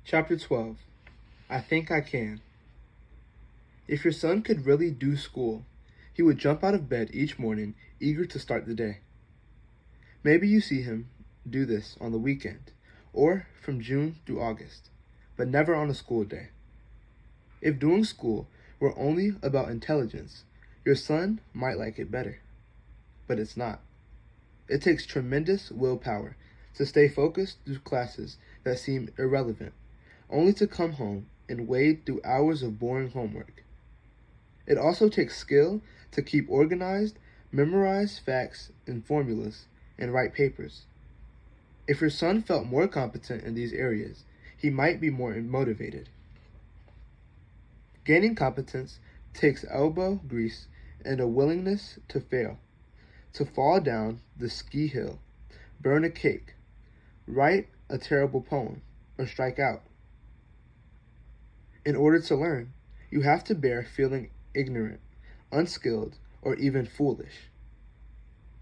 Chapter 12. I Think I Can. If your son could really do school, he would jump out of bed each morning, eager to start the day. Maybe you see him do this on the weekend, or from June through August, but never on a school day. If doing school were only about intelligence, your son might like it better. But it's not. It takes tremendous willpower to stay focused through classes that seem irrelevant, only to come home and wade through hours of boring homework. It also takes skill to keep organized, memorize facts and formulas, and write papers. If your son felt more competent in these areas, he might be more motivated. Gaining competence takes elbow grease and a willingness to fail, to fall down the ski hill, burn a cake, write a terrible poem, or strike out. In order to learn, you have to bear feeling ignorant, unskilled, or even foolish.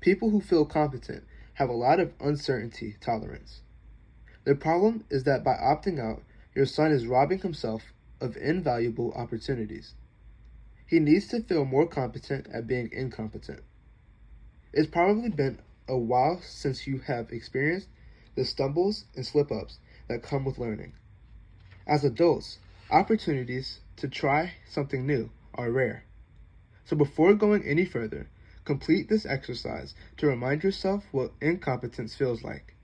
People who feel competent have a lot of uncertainty tolerance. The problem is that by opting out, your son is robbing himself of invaluable opportunities. He needs to feel more competent at being incompetent. It's probably been a while since you have experienced the stumbles and slip-ups that come with learning. As adults, opportunities to try something new are rare. So before going any further, complete this exercise to remind yourself what incompetence feels like.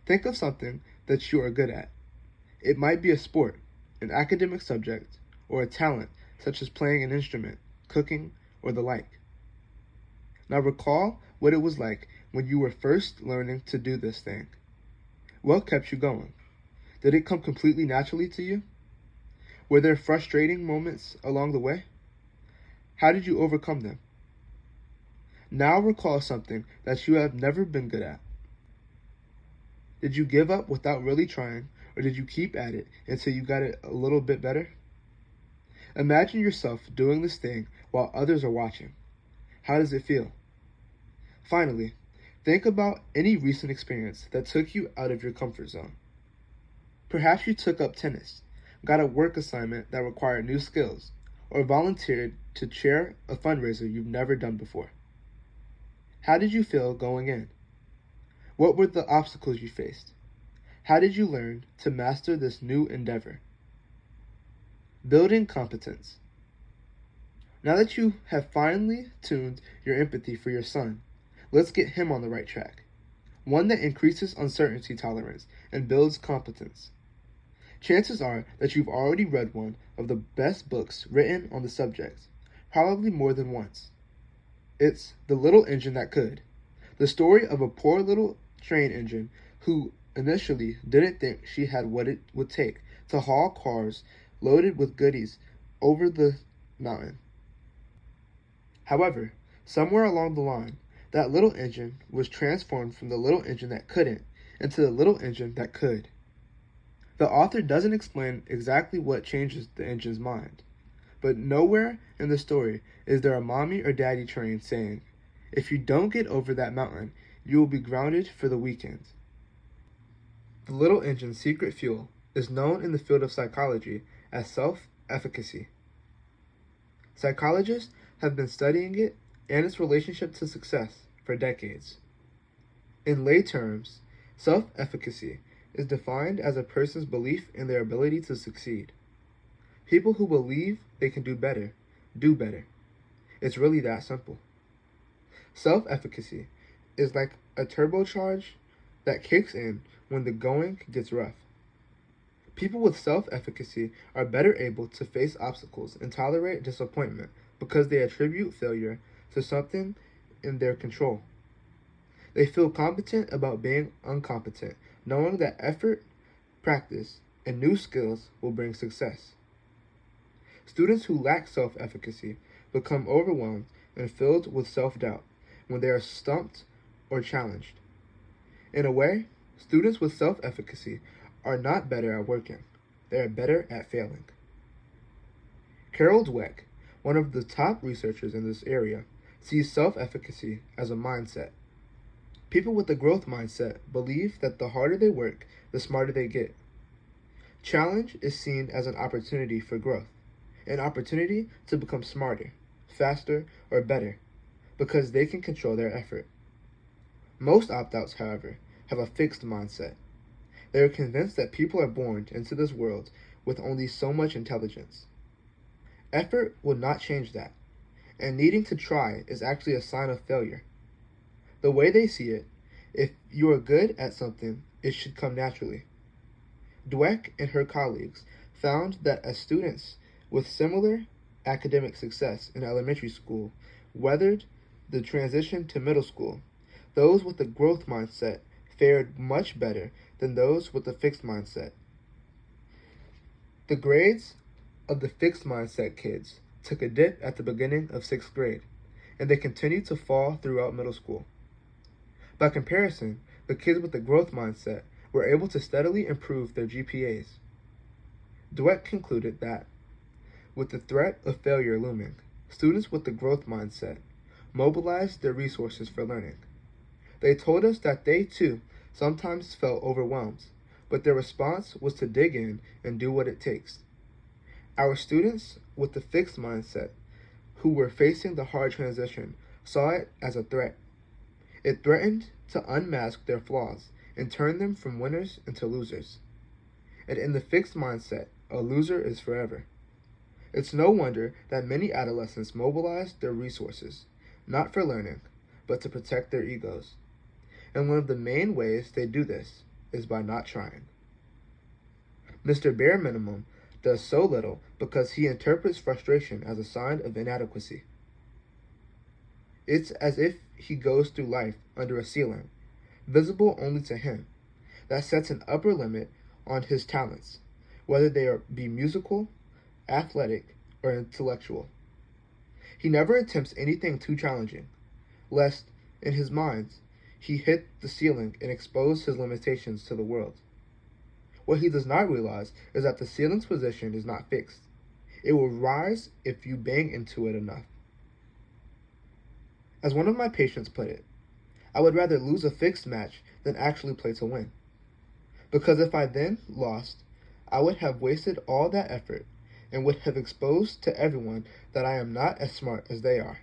Think of something that you are good at. It might be a sport, an academic subject, or a talent such as playing an instrument, cooking, or the like. Now recall what it was like when you were first learning to do this thing. What kept you going? Did it come completely naturally to you? Were there frustrating moments along the way? How did you overcome them? Now recall something that you have never been good at. Did you give up without really trying, or did you keep at it until you got it a little bit better? Imagine yourself doing this thing while others are watching. How does it feel? Finally, think about any recent experience that took you out of your comfort zone. Perhaps you took up tennis, got a work assignment that required new skills, or volunteered to chair a fundraiser you've never done before. How did you feel going in? What were the obstacles you faced? How did you learn to master this new endeavor? Building competence. Now that you have finely tuned your empathy for your son, let's get him on the right track. One that increases uncertainty tolerance and builds competence. Chances are that you've already read one of the best books written on the subject, probably more than once. It's The Little Engine That Could, the story of a poor little train engine who initially didn't think she had what it would take to haul cars loaded with goodies over the mountain. However, somewhere along the line, that little engine was transformed from the little engine that couldn't into the little engine that could. The author doesn't explain exactly what changes the engine's mind, but nowhere in the story is there a mommy or daddy train saying, if you don't get over that mountain, you will be grounded for the weekend. The little engine's secret fuel is known in the field of psychology as self-efficacy. Psychologists have been studying it and its relationship to success for decades. In lay terms, self-efficacy is defined as a person's belief in their ability to succeed. People who believe they can do better, do better. It's really that simple. Self-efficacy is like a turbocharge that kicks in when the going gets rough. People with self-efficacy are better able to face obstacles and tolerate disappointment because they attribute failure to something in their control. They feel competent about being incompetent, knowing that effort, practice, and new skills will bring success. Students who lack self-efficacy become overwhelmed and filled with self-doubt when they are stumped or challenged. In a way, students with self-efficacy are not better at working, they are better at failing. Carol Dweck, one of the top researchers in this area, sees self-efficacy as a mindset. People with a growth mindset believe that the harder they work, the smarter they get. Challenge is seen as an opportunity for growth, an opportunity to become smarter, faster, or better, because they can control their effort. Most opt-outs, however, have a fixed mindset. They are convinced that people are born into this world with only so much intelligence. Effort will not change that, and needing to try is actually a sign of failure. The way they see it, if you are good at something, it should come naturally. Dweck and her colleagues found that as students with similar academic success in elementary school weathered the transition to middle school, those with a growth mindset fared much better than those with a fixed mindset. The grades of the fixed mindset kids took a dip at the beginning of 6th grade, and they continued to fall throughout middle school. By comparison, the kids with the growth mindset were able to steadily improve their GPAs. Dweck concluded that, with the threat of failure looming, students with the growth mindset mobilized their resources for learning. They told us that they, too, sometimes felt overwhelmed, but their response was to dig in and do what it takes. Our students with the fixed mindset, who were facing the hard transition, saw it as a threat. It threatened to unmask their flaws and turn them from winners into losers. And in the fixed mindset, a loser is forever. It's no wonder that many adolescents mobilize their resources, not for learning, but to protect their egos. And one of the main ways they do this is by not trying. Mr. Bare Minimum does so little because he interprets frustration as a sign of inadequacy. It's as if he goes through life under a ceiling, visible only to him, that sets an upper limit on his talents, whether they be musical, athletic, or intellectual. He never attempts anything too challenging, lest, in his mind, he hit the ceiling and expose his limitations to the world. What he does not realize is that the ceiling's position is not fixed. It will rise if you bang into it enough. As one of my patients put it, I would rather lose a fixed match than actually play to win. Because if I then lost, I would have wasted all that effort and would have exposed to everyone that I am not as smart as they are.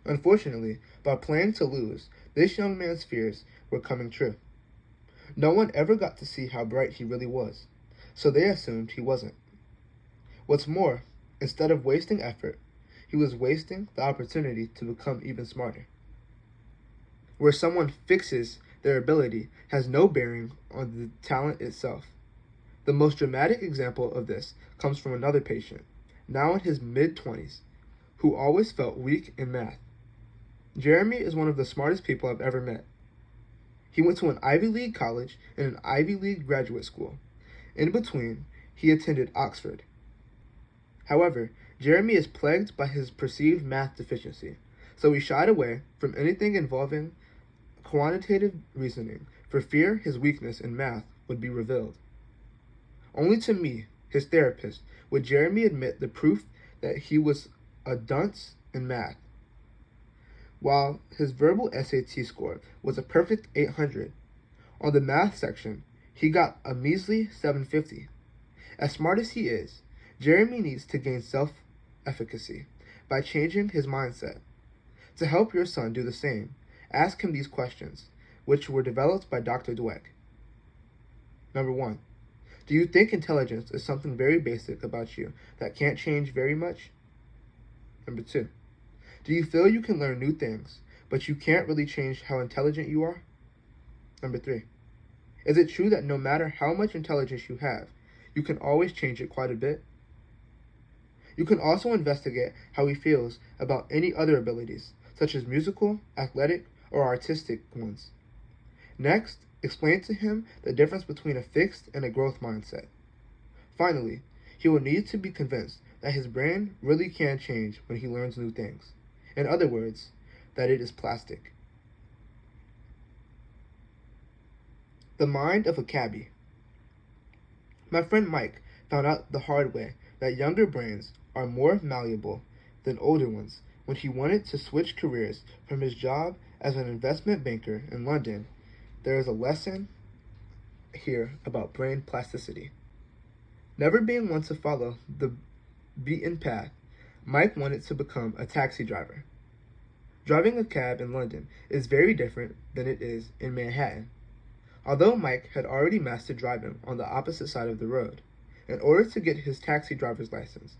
Unfortunately, by playing to lose, this young man's fears were coming true. No one ever got to see how bright he really was, so they assumed he wasn't. What's more, instead of wasting effort, he was wasting the opportunity to become even smarter. Where someone fixes their ability has no bearing on the talent itself. The most dramatic example of this comes from another patient, now in his mid-20s, who always felt weak in math. Jeremy is one of the smartest people I've ever met. He went to an Ivy League college and an Ivy League graduate school. In between, he attended Oxford. However, Jeremy is plagued by his perceived math deficiency, so he shied away from anything involving quantitative reasoning for fear his weakness in math would be revealed. Only to me, his therapist, would Jeremy admit the proof that he was a dunce in math. While his verbal SAT score was a perfect 800, on the math section, he got a measly 750. As smart as he is, Jeremy needs to gain self-efficacy by changing his mindset. To help your son do the same, ask him these questions, which were developed by Dr. Dweck. Number 1. Do you think intelligence is something very basic about you that can't change very much? Number 2. Do you feel you can learn new things, but you can't really change how intelligent you are? Number 3. Is it true that no matter how much intelligence you have, you can always change it quite a bit? You can also investigate how he feels about any other abilities, such as musical, athletic, or artistic ones. Next, explain to him the difference between a fixed and a growth mindset. Finally, he will need to be convinced that his brain really can change when he learns new things. In other words, that it is plastic. The mind of a cabbie. My friend Mike found out the hard way that younger brains are more malleable than older ones when he wanted to switch careers from his job as an investment banker in London. There is a lesson hear about brain plasticity. Never being one to follow the beaten path, Mike wanted to become a taxi driver. Driving a cab in London is very different than it is in Manhattan. Although Mike had already mastered driving on the opposite side of the road, in order to get his taxi driver's license,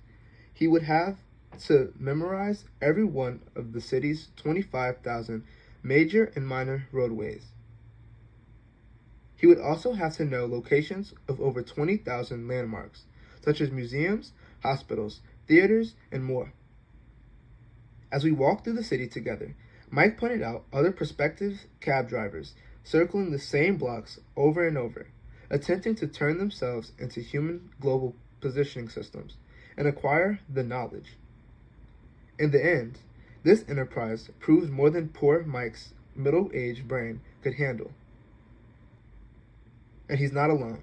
he would have to memorize every one of the city's 25,000 major and minor roadways. He would also have to know locations of over 20,000 landmarks, such as museums, hospitals, theaters, and more. As we walked through the city together, Mike pointed out other prospective cab drivers circling the same blocks over and over, attempting to turn themselves into human global positioning systems and acquire the knowledge. In the end, this enterprise proved more than poor Mike's middle-aged brain could handle. And he's not alone.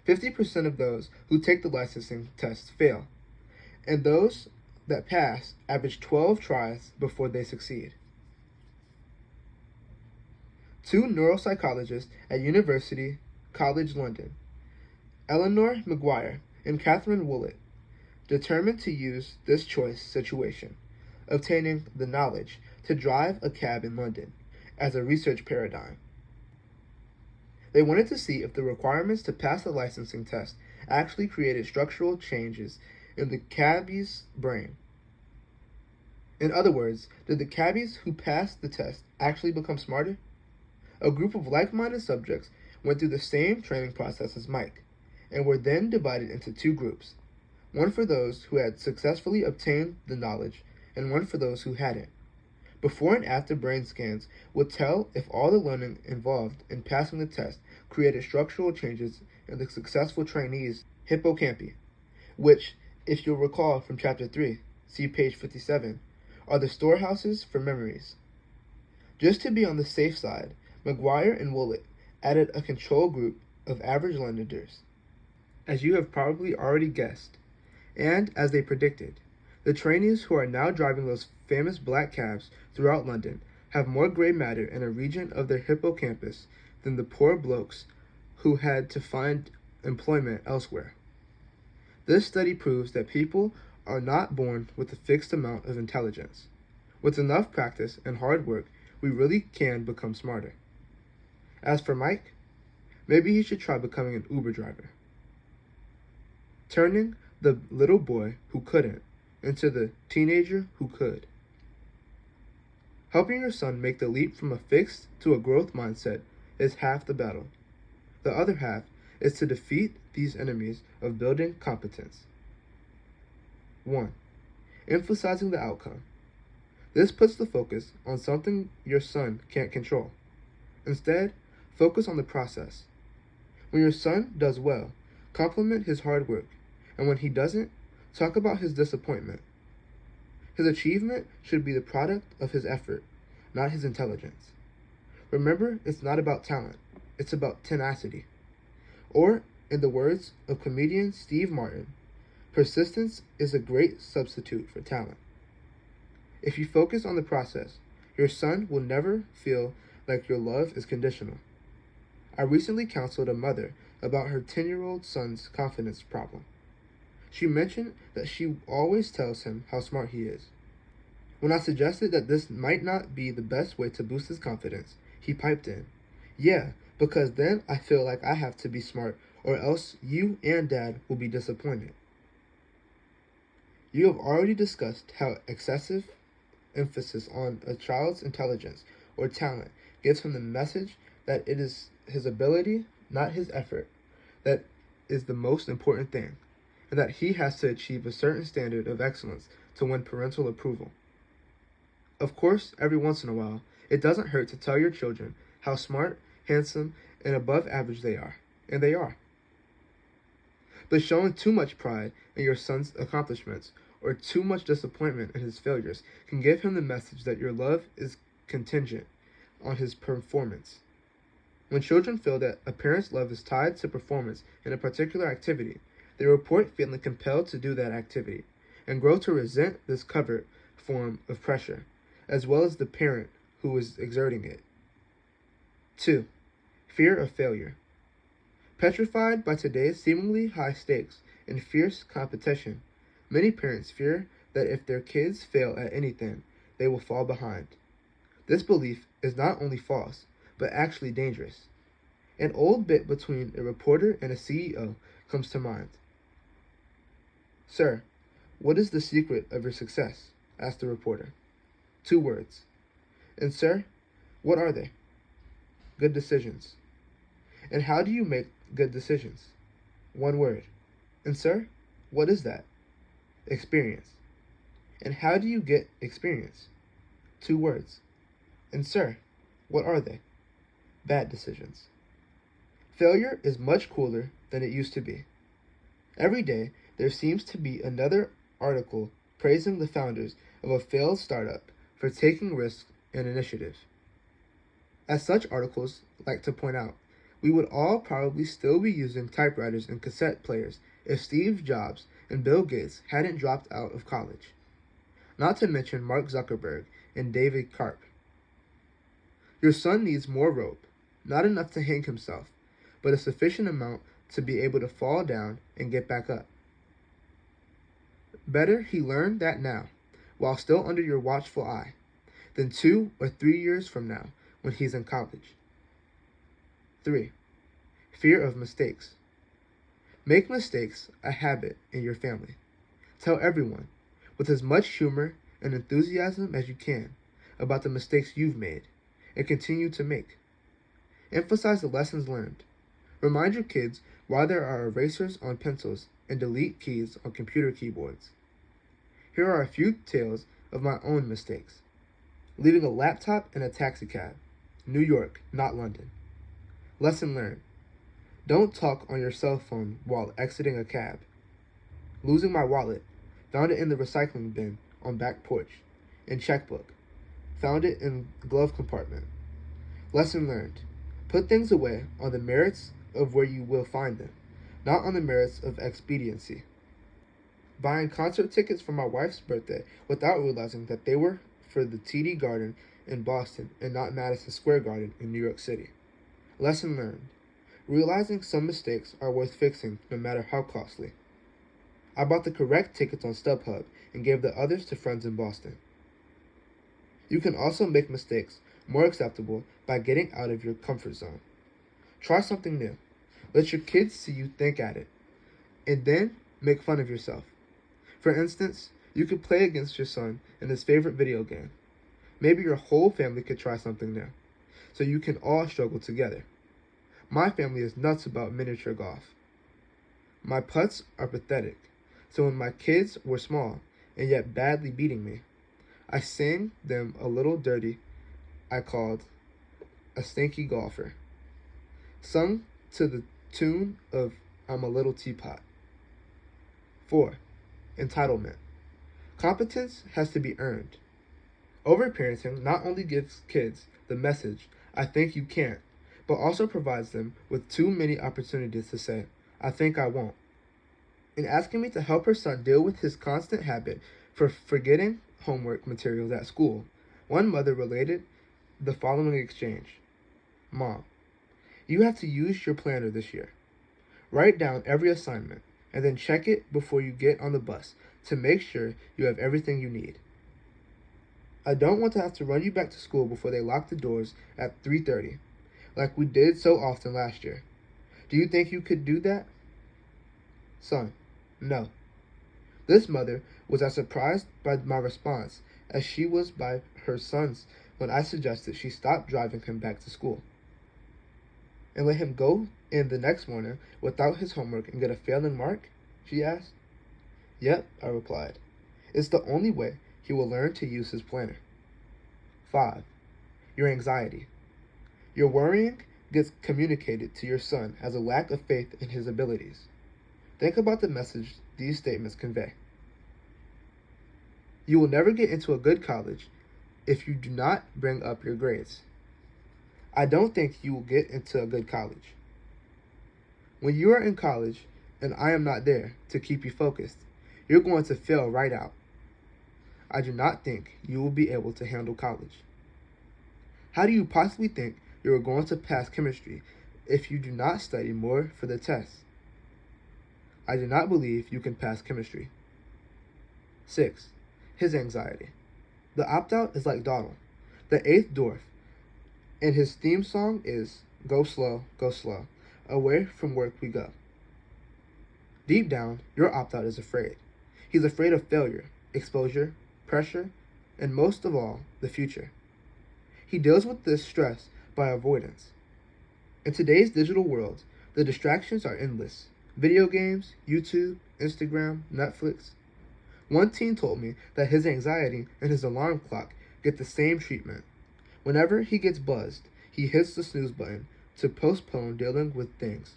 50% of those who take the licensing test fail, and those that pass average 12 tries before they succeed. Two neuropsychologists at University College London, Eleanor Maguire and Catherine Willett, determined to use this choice situation, obtaining the knowledge to drive a cab in London, as a research paradigm. They wanted to see if the requirements to pass the licensing test actually created structural changes in the cabbie's brain. In other words, did the cabbies who passed the test actually become smarter? A group of like-minded subjects went through the same training process as Mike, and were then divided into two groups, one for those who had successfully obtained the knowledge, and one for those who hadn't. Before and after brain scans would tell if all the learning involved in passing the test created structural changes in the successful trainees' hippocampi, which, if you'll recall from Chapter 3, see page 57, are the storehouses for memories. Just to be on the safe side, Maguire and Willett added a control group of average Londoners, as you have probably already guessed, and as they predicted. The trainees who are now driving those famous black cabs throughout London have more grey matter in a region of their hippocampus than the poor blokes who had to find employment elsewhere. This study proves that people are not born with a fixed amount of intelligence. With enough practice and hard work, we really can become smarter. As for Mike, maybe he should try becoming an Uber driver, turning the little boy who couldn't into the teenager who could. Helping your son make the leap from a fixed to a growth mindset is half the battle. The other half is to defeat these enemies of building competence. 1. Emphasizing the outcome. This puts the focus on something your son can't control. Instead, focus on the process. When your son does well, compliment his hard work, and when he doesn't, talk about his disappointment. His achievement should be the product of his effort, not his intelligence. Remember, it's not about talent, it's about tenacity. Or, in the words of comedian Steve Martin, persistence is a great substitute for talent. If you focus on the process, your son will never feel like your love is conditional. I recently counseled a mother about her 10-year-old son's confidence problem. She mentioned that she always tells him how smart he is. When I suggested that this might not be the best way to boost his confidence, he piped in, "Yeah, because then I feel like I have to be smart or else you and Dad will be disappointed." You have already discussed how excessive emphasis on a child's intelligence or talent gives him the message that it is his ability, not his effort, that is the most important thing, and that he has to achieve a certain standard of excellence to win parental approval. Of course, every once in a while, it doesn't hurt to tell your children how smart, handsome, and above average they are, and they are. But showing too much pride in your son's accomplishments or too much disappointment in his failures can give him the message that your love is contingent on his performance. When children feel that a parent's love is tied to performance in a particular activity, they report feeling compelled to do that activity, and grow to resent this covert form of pressure, as well as the parent who is exerting it. 2. Fear of failure. Petrified by today's seemingly high stakes and fierce competition, many parents fear that if their kids fail at anything, they will fall behind. This belief is not only false, but actually dangerous. An old bit between a reporter and a CEO comes to mind. "Sir, what is the secret of your success?" asked the reporter. 2 words. "And sir, what are they?" "Good decisions." "And how do you make good decisions?" 1 word. "And sir, what is that?" "Experience." "And how do you get experience?" 2 words. "And sir, what are they?" "Bad decisions." Failure is much cooler than it used to be. Every day, there seems to be another article praising the founders of a failed startup for taking risks and initiative. As such articles like to point out, we would all probably still be using typewriters and cassette players if Steve Jobs and Bill Gates hadn't dropped out of college. Not to mention Mark Zuckerberg and David Karp. Your son needs more rope, not enough to hang himself, but a sufficient amount to be able to fall down and get back up. Better he learn that now, while still under your watchful eye, than 2 or 3 years from now when he's in college. 3. Fear of mistakes. Make mistakes a habit in your family. Tell everyone, with as much humor and enthusiasm as you can, about the mistakes you've made and continue to make. Emphasize the lessons learned. Remind your kids why there are erasers on pencils and delete keys on computer keyboards. Here are a few tales of my own mistakes. Leaving a laptop in a taxicab. New York, not London. Lesson learned. Don't talk on your cell phone while exiting a cab. Losing my wallet. Found it in the recycling bin on back porch. And checkbook. Found it in glove compartment. Lesson learned. Put things away on the merits of where you will find them, not on the merits of expediency. Buying concert tickets for my wife's birthday without realizing that they were for the TD Garden in Boston and not Madison Square Garden in New York City. Lesson learned. Realizing some mistakes are worth fixing no matter how costly. I bought the correct tickets on StubHub and gave the others to friends in Boston. You can also make mistakes more acceptable by getting out of your comfort zone. Try something new. Let your kids see you think at it, and then make fun of yourself. For instance, you could play against your son in his favorite video game. Maybe your whole family could try something new, so you can all struggle together. My family is nuts about miniature golf. My putts are pathetic, so when my kids were small and yet badly beating me, I sang them a little dirty I called a stinky golfer, sung to the tune of I'm a Little Teapot. 4. Entitlement. Competence has to be earned. Overparenting not only gives kids the message, I think you can't, but also provides them with too many opportunities to say, I think I won't. In asking me to help her son deal with his constant habit for forgetting homework materials at school, one mother related the following exchange. Mom, you have to use your planner this year. Write down every assignment and then check it before you get on the bus to make sure you have everything you need. I don't want to have to run you back to school before they lock the doors at 3:30, like we did so often last year. Do you think you could do that? Son, no. This mother was as surprised by my response as she was by her son's when I suggested she stop driving him back to school and let him go in the next morning without his homework and get a failing mark, she asked. Yep, I replied. It's the only way he will learn to use his planner. 5. Your anxiety. Your worrying gets communicated to your son as a lack of faith in his abilities. Think about the message these statements convey. You will never get into a good college if you do not bring up your grades. I don't think you will get into a good college. When you are in college and I am not there to keep you focused, you're going to fail right out. I do not think you will be able to handle college. How do you possibly think you are going to pass chemistry if you do not study more for the test. I do not believe you can pass chemistry. 6. His anxiety. The opt-out is like Donald, the eighth dwarf, and his theme song is go slow, away from work we go. Deep down, your opt-out is afraid. He's afraid of failure, exposure, pressure, and most of all, the future. He deals with this stress by avoidance. In today's digital world, the distractions are endless. Video games, YouTube, Instagram, Netflix. One teen told me that his anxiety and his alarm clock get the same treatment. Whenever he gets buzzed, he hits the snooze button to postpone dealing with things.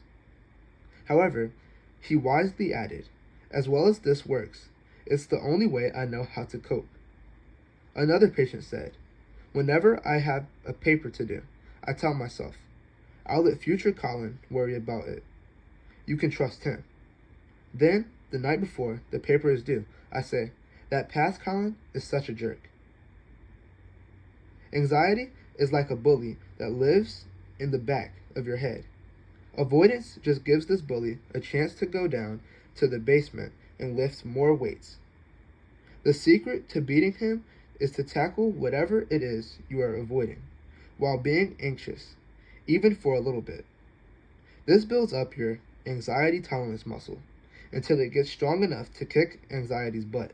However, he wisely added, as well as this works, it's the only way I know how to cope. Another patient said, whenever I have a paper to do, I tell myself, I'll let future Colin worry about it. You can trust him. Then, the night before the paper is due, I say, that past Colin is such a jerk. Anxiety is like a bully that lives in the back of your head. Avoidance just gives this bully a chance to go down to the basement and lift more weights. The secret to beating him is to tackle whatever it is you are avoiding, while being anxious, even for a little bit. This builds up your anxiety tolerance muscle until it gets strong enough to kick anxiety's butt.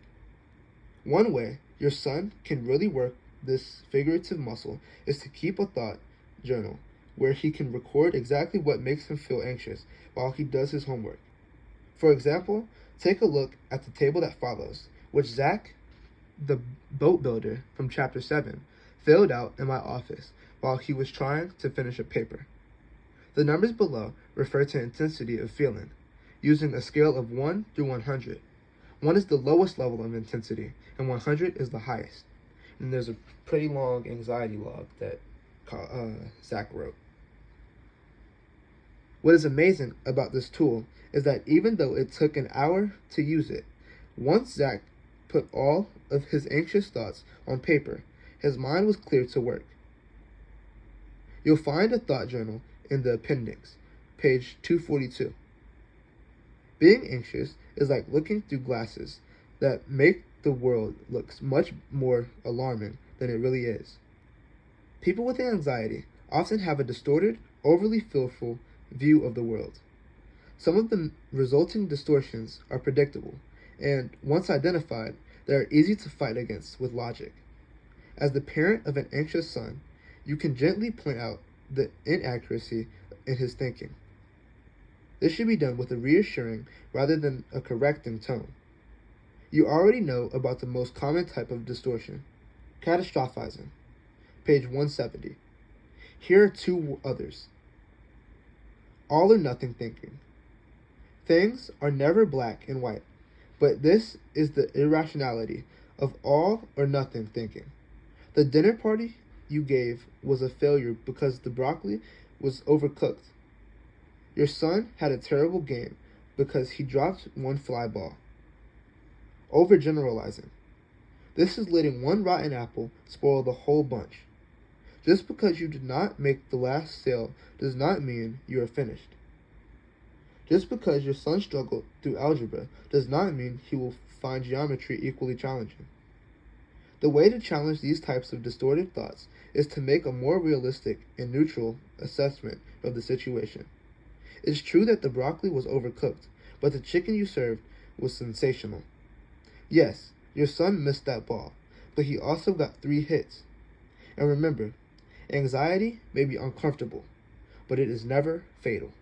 One way your son can really work this figurative muscle is to keep a thought journal where he can record exactly what makes him feel anxious while he does his homework. For example, take a look at the table that follows, which Zach, the boat builder from Chapter 7, filled out in my office while he was trying to finish a paper. The numbers below refer to intensity of feeling, using a scale of 1 through 100. 1 is the lowest level of intensity, and 100 is the highest. And there's a pretty long anxiety log that Zach wrote. What is amazing about this tool is that even though it took an hour to use it, once Zach put all of his anxious thoughts on paper, his mind was clear to work. You'll find a thought journal in the appendix, page 242. Being anxious is like looking through glasses that make the world look much more alarming than it really is. People with anxiety often have a distorted, overly fearful view of the world. Some of the resulting distortions are predictable, and once identified, they are easy to fight against with logic. As the parent of an anxious son, you can gently point out the inaccuracy in his thinking. This should be done with a reassuring rather than a correcting tone. You already know about the most common type of distortion, catastrophizing, page 170. Here are two others. All or nothing thinking. Things are never black and white, but this is the irrationality of all or nothing thinking. The dinner party you gave was a failure because the broccoli was overcooked. Your son had a terrible game because he dropped one fly ball. Overgeneralizing. This is letting one rotten apple spoil the whole bunch. Just because you did not make the last sale does not mean you are finished. Just because your son struggled through algebra does not mean he will find geometry equally challenging. The way to challenge these types of distorted thoughts is to make a more realistic and neutral assessment of the situation. It's true that the broccoli was overcooked, but the chicken you served was sensational. Yes, your son missed that ball, but he also got 3 hits. And remember, anxiety may be uncomfortable, but it is never fatal.